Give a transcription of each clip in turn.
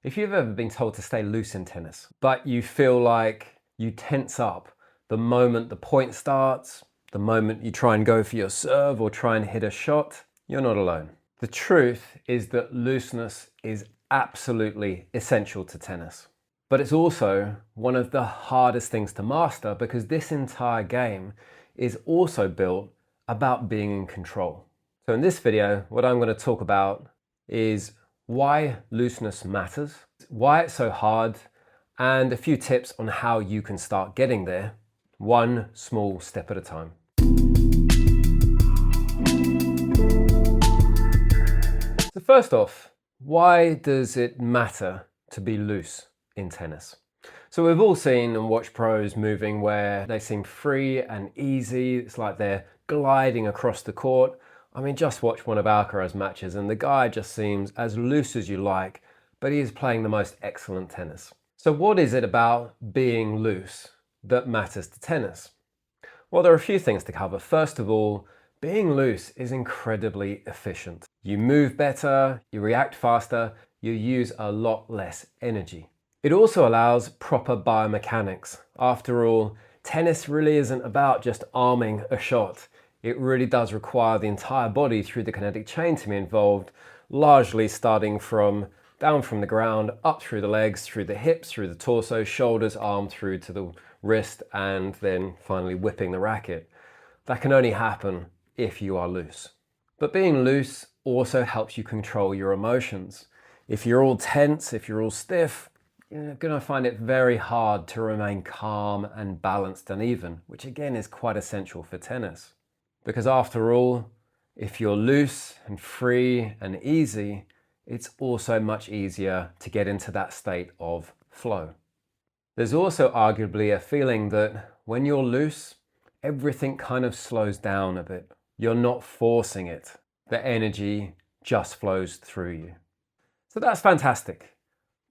If you've ever been told to stay loose in tennis, but you feel like you tense up the moment the point starts, the moment you try and go for your serve or try and hit a shot, you're not alone. The truth is that looseness is absolutely essential to tennis. But it's also one of the hardest things to master because this entire game is also built about being in control. So in this video, what I'm going to talk about is why looseness matters, why it's so hard, and a few tips on how you can start getting there, one small step at a time. So first off, why does it matter to be loose in tennis? So we've all seen and watched pros moving where they seem free and easy. It's like they're gliding across the court. I mean, just watch one of Alcaraz's matches and the guy just seems as loose as you like, but he is playing the most excellent tennis. So what is it about being loose that matters to tennis? Well, there are a few things to cover. First of all, being loose is incredibly efficient. You move better, you react faster, you use a lot less energy. It also allows proper biomechanics. After all, tennis really isn't about just arming a shot. It really does require the entire body through the kinetic chain to be involved, largely starting from down from the ground, up through the legs, through the hips, through the torso, shoulders, arm through to the wrist, and then finally whipping the racket. That can only happen if you are loose. But being loose also helps you control your emotions. If you're all tense, if you're all stiff, you're going to find it very hard to remain calm and balanced and even, which again is quite essential for tennis. Because after all, if you're loose and free and easy, it's also much easier to get into that state of flow. There's also arguably a feeling that when you're loose, everything kind of slows down a bit. You're not forcing it. The energy just flows through you. So that's fantastic.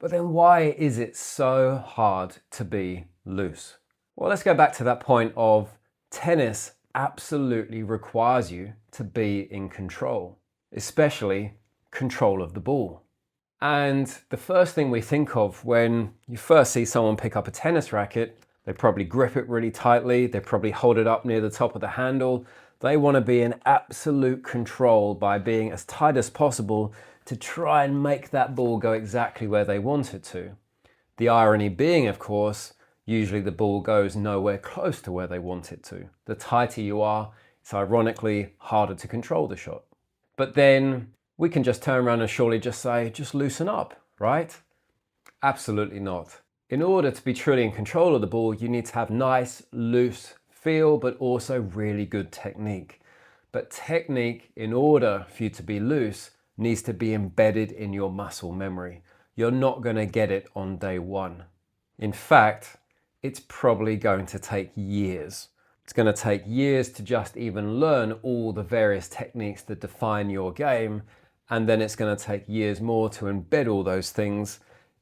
But then why is it so hard to be loose? Well, let's go back to that point of tennis absolutely requires you to be in control, especially control of the ball. And the first thing we think of when you first see someone pick up a tennis racket, they probably grip it really tightly, they probably hold it up near the top of the handle. They want to be in absolute control by being as tight as possible to try and make that ball go exactly where they want it to. The irony being, of course, usually the ball goes nowhere close to where they want it to. The tighter you are, it's ironically harder to control the shot. But then we can just turn around and surely just say, just loosen up, right? Absolutely not. In order to be truly in control of the ball, you need to have nice, loose feel, but also really good technique. But technique, in order for you to be loose, needs to be embedded in your muscle memory. You're not going to get it on day one. In fact, it's probably going to take years. It's going to take years to just even learn all the various techniques that define your game, and then it's going to take years more to embed all those things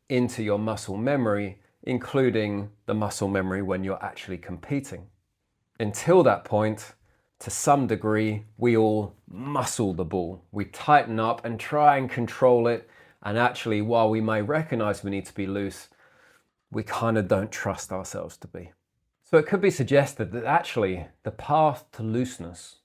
into your muscle memory, including the muscle memory when you're actually competing. Until that point, to some degree, we all muscle the ball. We tighten up and try and control it, and actually, while we may recognize we need to be loose, we kind of don't trust ourselves to be. So it could be suggested that actually the path to looseness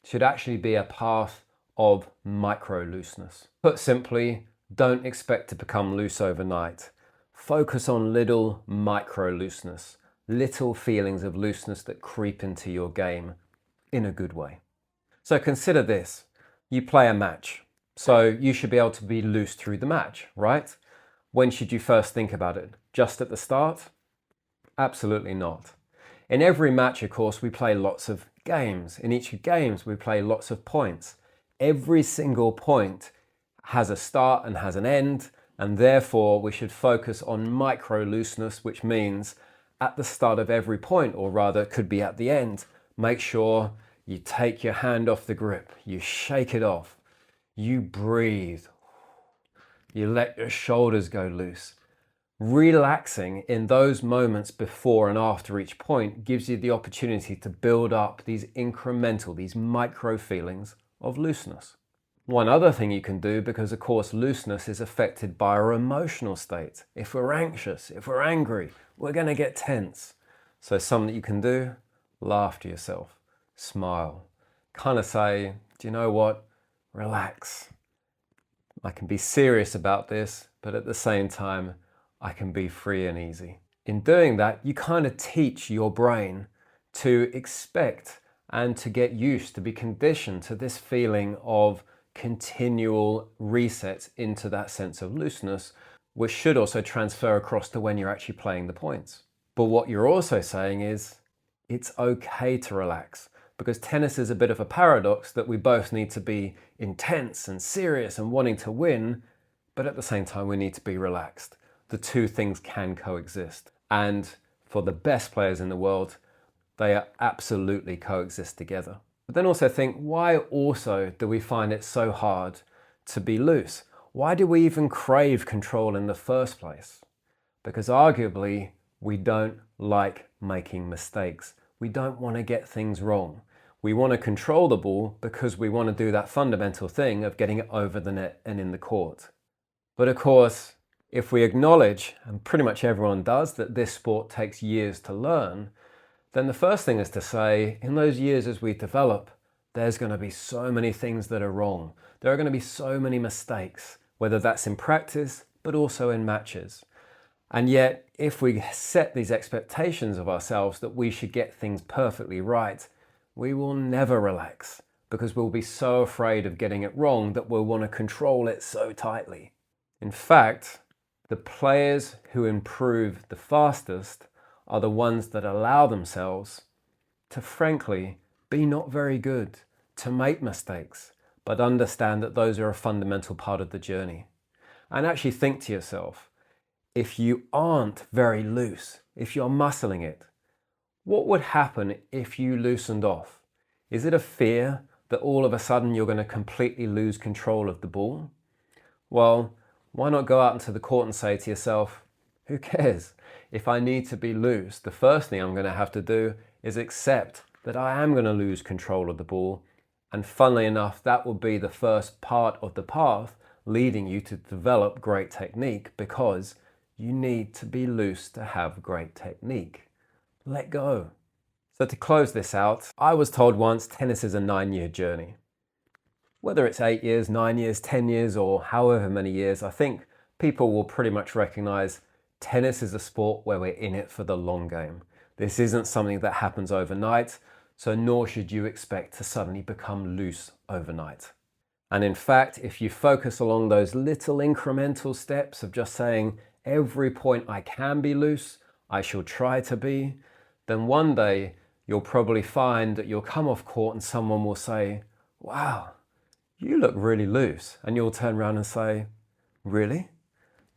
should actually be a path of micro-looseness. Put simply, don't expect to become loose overnight. Focus on little micro-looseness, little feelings of looseness that creep into your game in a good way. So consider this, you play a match, so you should be able to be loose through the match, right? When should you first think about it? Just at the start? Absolutely not. In every match, of course, we play lots of games. In each games, we play lots of points. Every single point has a start and has an end, and therefore we should focus on micro-looseness, which means at the start of every point, or rather it could be at the end, make sure you take your hand off the grip, you shake it off, you breathe, you let your shoulders go loose. Relaxing in those moments before and after each point gives you the opportunity to build up these incremental, these micro feelings of looseness. One other thing you can do, because of course looseness is affected by our emotional state. If we're anxious, if we're angry, we're going to get tense. So something that you can do, laugh to yourself, smile, kind of say, do you know what? Relax. I can be serious about this, but at the same time, I can be free and easy. In doing that, you kind of teach your brain to expect and to get used, to be conditioned to this feeling of continual resets into that sense of looseness, which should also transfer across to when you're actually playing the points. But what you're also saying is it's okay to relax, because tennis is a bit of a paradox that we both need to be intense and serious and wanting to win, but at the same time we need to be relaxed. The two things can coexist. And for the best players in the world, they are absolutely coexist together. But then also think, why also do we find it so hard to be loose? Why do we even crave control in the first place? Because arguably, we don't like making mistakes. We don't want to get things wrong. We want to control the ball because we want to do that fundamental thing of getting it over the net and in the court. But of course, if we acknowledge, and pretty much everyone does, that this sport takes years to learn, then the first thing is to say, in those years as we develop, there's going to be so many things that are wrong. There are going to be so many mistakes, whether that's in practice, but also in matches. And yet, if we set these expectations of ourselves that we should get things perfectly right, we will never relax, because we'll be so afraid of getting it wrong that we'll want to control it so tightly. In fact, the players who improve the fastest are the ones that allow themselves to, frankly, be not very good, to make mistakes, but understand that those are a fundamental part of the journey. And actually think to yourself, if you aren't very loose, if you're muscling it, what would happen if you loosened off? Is it a fear that all of a sudden you're going to completely lose control of the ball? Well, why not go out into the court and say to yourself, who cares? If I need to be loose, the first thing I'm going to have to do is accept that I am going to lose control of the ball. And funnily enough, that will be the first part of the path leading you to develop great technique, because you need to be loose to have great technique. Let go. So to close this out, I was told once tennis is a 9-year journey. Whether it's 8 years, 9 years, 10 years, or however many years, I think people will pretty much recognize tennis is a sport where we're in it for the long game. This isn't something that happens overnight, so nor should you expect to suddenly become loose overnight. And in fact, if you focus along those little incremental steps of just saying, every point I can be loose, I shall try to be, then one day you'll probably find that you'll come off court and someone will say, wow, you look really loose. And you'll turn around and say, really?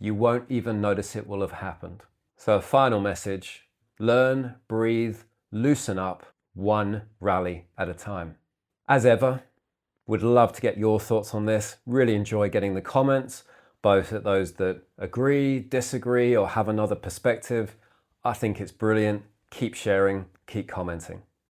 You won't even notice it will have happened. So a final message, learn, breathe, loosen up, one rally at a time. As ever, would love to get your thoughts on this. Really enjoy getting the comments, both at those that agree, disagree, or have another perspective. I think it's brilliant. Keep sharing, keep commenting.